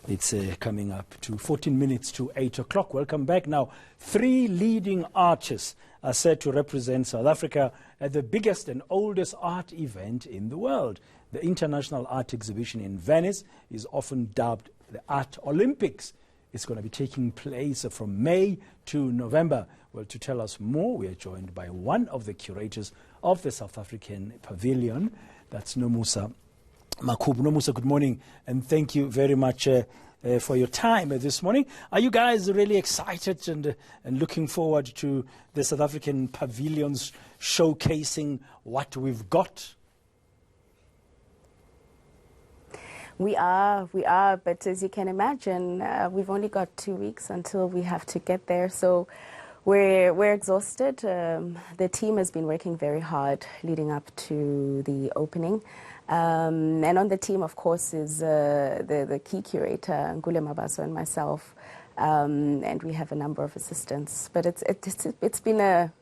It's coming up to 14 minutes to 8 o'clock. Welcome back. Now, 3 leading artists are set to represent South Africa at the biggest and oldest art event in the world. The International Art Exhibition in Venice is often dubbed the Art Olympics. It's going to be taking place from May to November. Well, to tell us more, we are joined by one of the curators of the South African Pavilion. That's Nomusa Makhubu. Nomusa, good morning, and thank you very much for your time this morning. Are you guys really excited and looking forward to the South African pavilions showcasing what we've got? We are, but as you can imagine, we've only got 2 weeks until we have to get there, so we're exhausted. The team has been working very hard leading up to the opening. And on the team, of course, is the key curator, Ngule Mabaso, and myself, and we have a number of assistants. But it's been a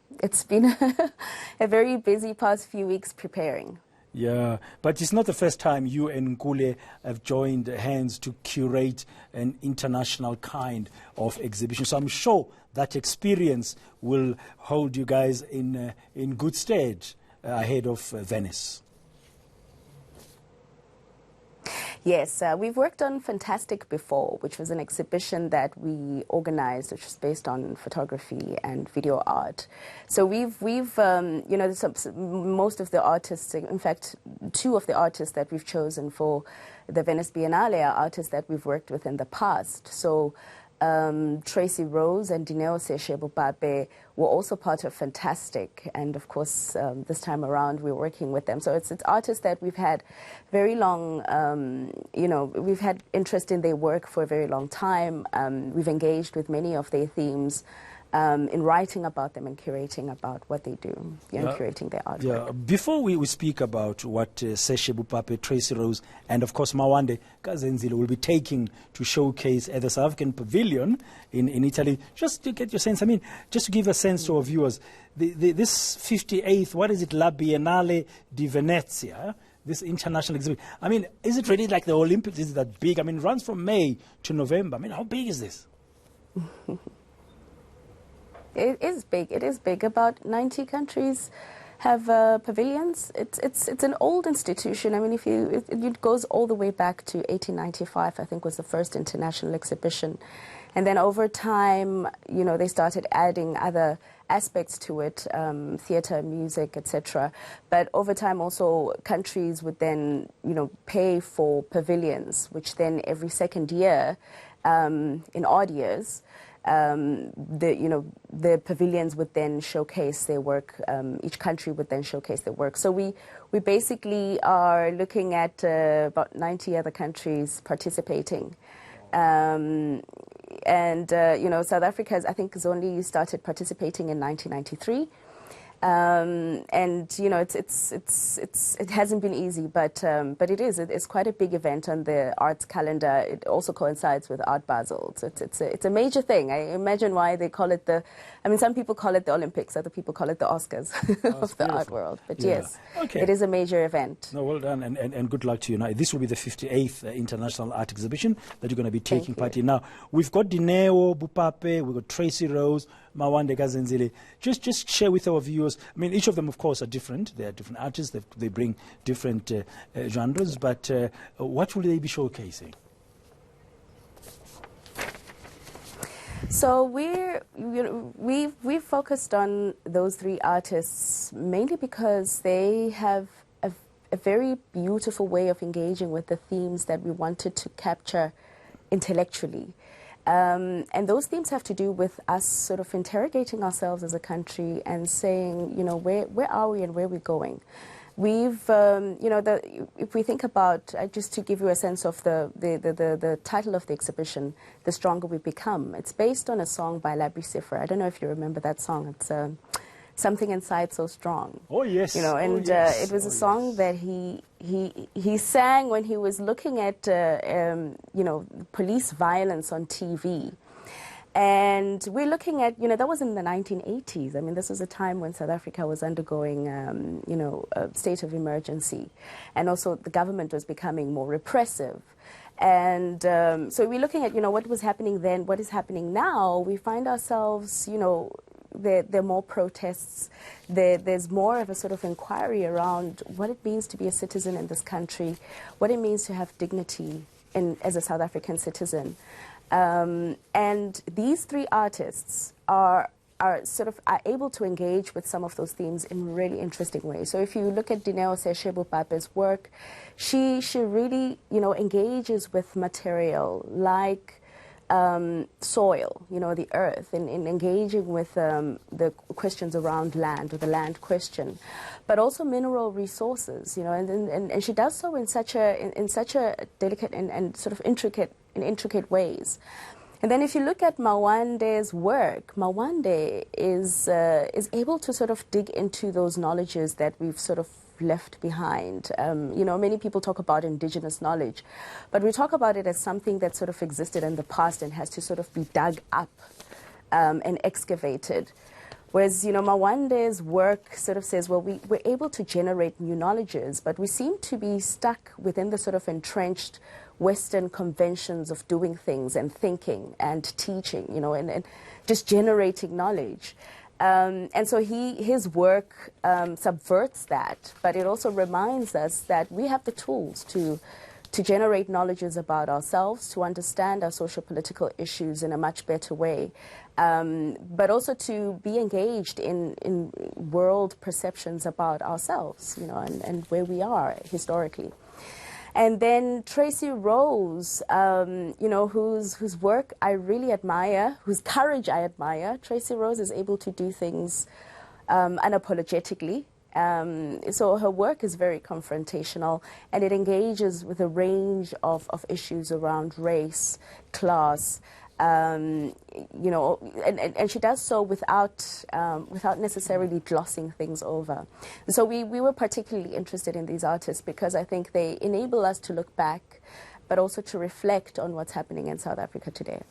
very busy past few weeks preparing. Yeah, but it's not the first time you and Ngule have joined hands to curate an international kind of exhibition. So I'm sure that experience will hold you guys in good stead ahead of Venice. Yes, we've worked on Fantastic before, which was an exhibition that we organized, which was based on photography and video art. So we've you know, most of the artists, in fact, 2 of the artists that we've chosen for the Venice Biennale are artists that we've worked with in the past. So Tracy Rose and Dineo Seshebupape were also part of Fantastic, and of course this time around we're working with them. So it's artists that we've had very long, you know, we've had interest in their work for a very long time. We've engaged with many of their themes in writing about them and curating about what they do, and curating their artwork. Yeah. Before we speak about what Seshebupape, Tracy Rose, and of course Mawande Kazenzile will be taking to showcase at the South African Pavilion in Italy, just to get your sense, I mean, just to give a sense to our viewers, this 58th, what is it, La Biennale di Venezia, this international exhibit, I mean, is it really like the Olympics? Is it that big? I mean, it runs from May to November. I mean, how big is this? It is big. It is big. About 90 countries have pavilions. It's an old institution. I mean, it goes all the way back to 1895. I think was the first international exhibition, and then over time, you know, they started adding other aspects to it, theater, music, etc. But over time, also countries would then, you know, pay for pavilions, which then every second year, in odd years, the pavilions would then showcase their work. Each country would then showcase their work. So we basically are looking at about 90 other countries participating. And you know, South Africa has, I think, has only started participating in 1993. And you know, it hasn't been easy, but it's quite a big event on the arts calendar. It also coincides with Art Basel, so it's a major thing. I imagine why they call it I mean, some people call it the Olympics, other people call it the Oscars of the art world. But yes, okay, it is a major event. No, well done, and good luck to you. Now, this will be the 58th International Art Exhibition that you're going to be taking part in. Now, we've got Dineo Bupape, we've got Tracy Rose, Mawande Kazenzile. Just share with our viewers. I mean, each of them, of course, are different. They are different artists. They bring different genres. But what will they be showcasing? So we've focused on those 3 artists mainly because they have a very beautiful way of engaging with the themes that we wanted to capture intellectually. And those themes have to do with us sort of interrogating ourselves as a country and saying, you know, where are we and where we're going. We've, you know, if we think about, just to give you a sense of the title of the exhibition, The Stronger We Become, it's based on a song by Labri Sifra. I don't know if you remember that song. It's Something Inside So Strong. Oh, yes. You know, and it was a song that he sang when he was looking at, you know, police violence on TV. And we're looking at, you know, that was in the 1980s. I mean, this was a time when South Africa was undergoing, you know, a state of emergency. And also the government was becoming more repressive. And so we're looking at, what was happening then, what is happening now. We find ourselves, there are more protests. There's more of a sort of inquiry around what it means to be a citizen in this country, what it means to have dignity as a South African citizen. And these three artists are able to engage with some of those themes in really interesting ways. So if you look at Dineo Seshebo Pape's work, she really, engages with material like soil, the earth, and engaging with the questions around land, or the land question, but also mineral resources, and she does so in such a delicate and sort of intricate ways. And then if you look at Mawande's work, Mawande is able to sort of dig into those knowledges that we've sort of left behind. Many people talk about indigenous knowledge, but we talk about it as something that sort of existed in the past and has to sort of be dug up and excavated. Whereas, Mawande's work sort of says, well, we're able to generate new knowledges, but we seem to be stuck within the sort of entrenched Western conventions of doing things and thinking and teaching, and just generating knowledge. And so his work subverts that, but it also reminds us that we have the tools to generate knowledges about ourselves, to understand our social-political issues in a much better way, but also to be engaged in world perceptions about ourselves, and where we are historically. And then Tracy Rose, whose work I really admire, whose courage I admire. Tracy Rose is able to do things unapologetically. So her work is very confrontational, and it engages with a range of issues around race, class, and she does so without necessarily glossing things over. And so we were particularly interested in these artists because I think they enable us to look back, but also to reflect on what's happening in South Africa today.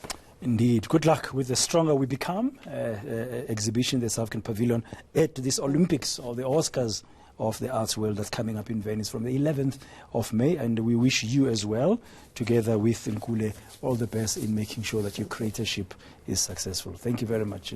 Indeed. Good luck with the Stronger We Become exhibition, the South African Pavilion, at this Olympics or the Oscars of the arts world that's coming up in Venice from the 11th of May. And we wish you as well, together with Nkule, all the best in making sure that your creatorship is successful. Thank you very much.